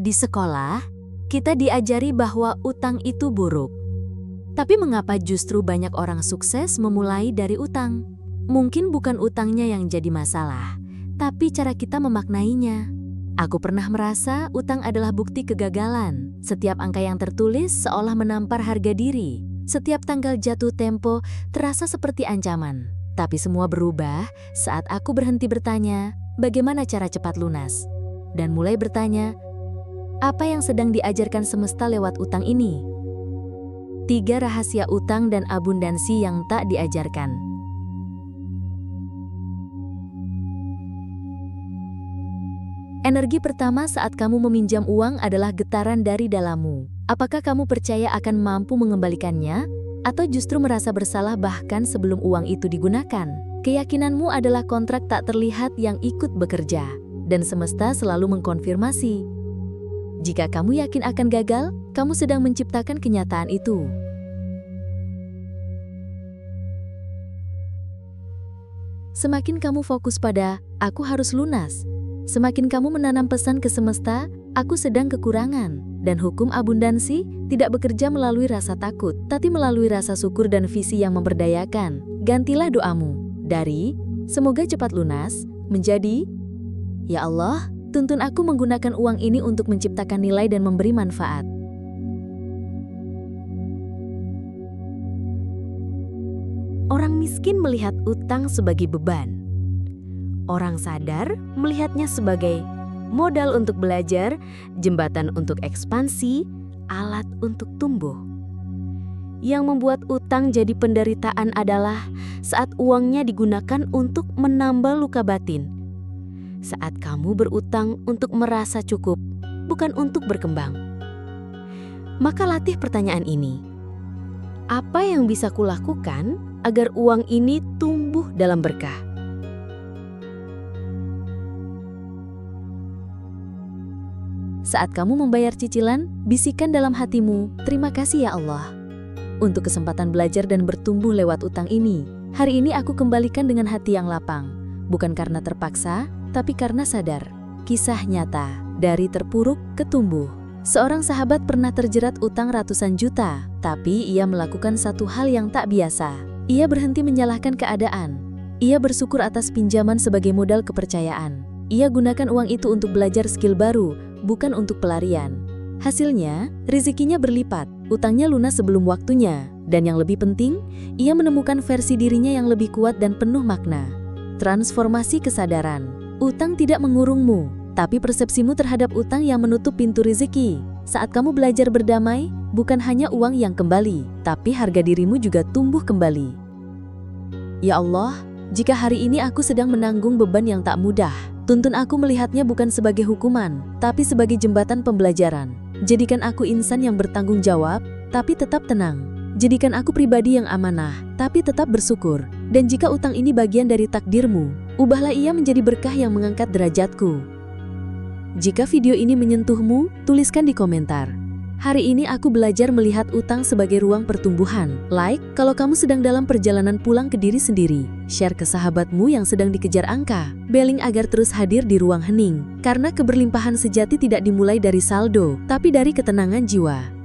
Di sekolah, kita diajari bahwa utang itu buruk. Tapi mengapa justru banyak orang sukses memulai dari utang? Mungkin bukan utangnya yang jadi masalah, tapi cara kita memaknainya. Aku pernah merasa utang adalah bukti kegagalan. Setiap angka yang tertulis seolah menampar harga diri. Setiap tanggal jatuh tempo terasa seperti ancaman. Tapi semua berubah saat aku berhenti bertanya, bagaimana cara cepat lunas? Dan mulai bertanya, apa yang sedang diajarkan semesta lewat utang ini? 3 rahasia utang dan abundansi yang tak diajarkan. Energi pertama saat kamu meminjam uang adalah getaran dari dalammu. Apakah kamu percaya akan mampu mengembalikannya? Atau justru merasa bersalah bahkan sebelum uang itu digunakan? Keyakinanmu adalah kontrak tak terlihat yang ikut bekerja. Dan semesta selalu mengkonfirmasi. Jika kamu yakin akan gagal, kamu sedang menciptakan kenyataan itu. Semakin kamu fokus pada, aku harus lunas. Semakin kamu menanam pesan ke semesta, aku sedang kekurangan. Dan hukum abundansi tidak bekerja melalui rasa takut, tapi melalui rasa syukur dan visi yang memberdayakan. Gantilah doamu. Dari, semoga cepat lunas, menjadi, ya Allah, tuntun aku menggunakan uang ini untuk menciptakan nilai dan memberi manfaat. Orang miskin melihat utang sebagai beban. Orang sadar melihatnya sebagai modal untuk belajar, jembatan untuk ekspansi, alat untuk tumbuh. Yang membuat utang jadi penderitaan adalah saat uangnya digunakan untuk menambal luka batin. Saat kamu berutang untuk merasa cukup, bukan untuk berkembang. Maka latih pertanyaan ini. Apa yang bisa kulakukan agar uang ini tumbuh dalam berkah? Saat kamu membayar cicilan, bisikan dalam hatimu, terima kasih ya Allah. Untuk kesempatan belajar dan bertumbuh lewat utang ini, hari ini aku kembalikan dengan hati yang lapang. Bukan karena terpaksa, tapi karena sadar. Kisah nyata, dari terpuruk ke tumbuh. Seorang sahabat pernah terjerat utang ratusan juta, tapi ia melakukan satu hal yang tak biasa. Ia berhenti menyalahkan keadaan. Ia bersyukur atas pinjaman sebagai modal kepercayaan. Ia gunakan uang itu untuk belajar skill baru, bukan untuk pelarian. Hasilnya, rezekinya berlipat, utangnya lunas sebelum waktunya. Dan yang lebih penting, ia menemukan versi dirinya yang lebih kuat dan penuh makna. Transformasi kesadaran. Utang tidak mengurungmu, tapi persepsimu terhadap utang yang menutup pintu rezeki. Saat kamu belajar berdamai, bukan hanya uang yang kembali, tapi harga dirimu juga tumbuh kembali. Ya Allah, jika hari ini aku sedang menanggung beban yang tak mudah, tuntun aku melihatnya bukan sebagai hukuman, tapi sebagai jembatan pembelajaran. Jadikan aku insan yang bertanggung jawab, tapi tetap tenang. Jadikan aku pribadi yang amanah, tapi tetap bersyukur. Dan jika utang ini bagian dari takdirmu, ubahlah ia menjadi berkah yang mengangkat derajatku. Jika video ini menyentuhmu, tuliskan di komentar. Hari ini aku belajar melihat utang sebagai ruang pertumbuhan. Like kalau kamu sedang dalam perjalanan pulang ke diri sendiri. Share ke sahabatmu yang sedang dikejar angka. Beling agar terus hadir di ruang hening. Karena keberlimpahan sejati tidak dimulai dari saldo, tapi dari ketenangan jiwa.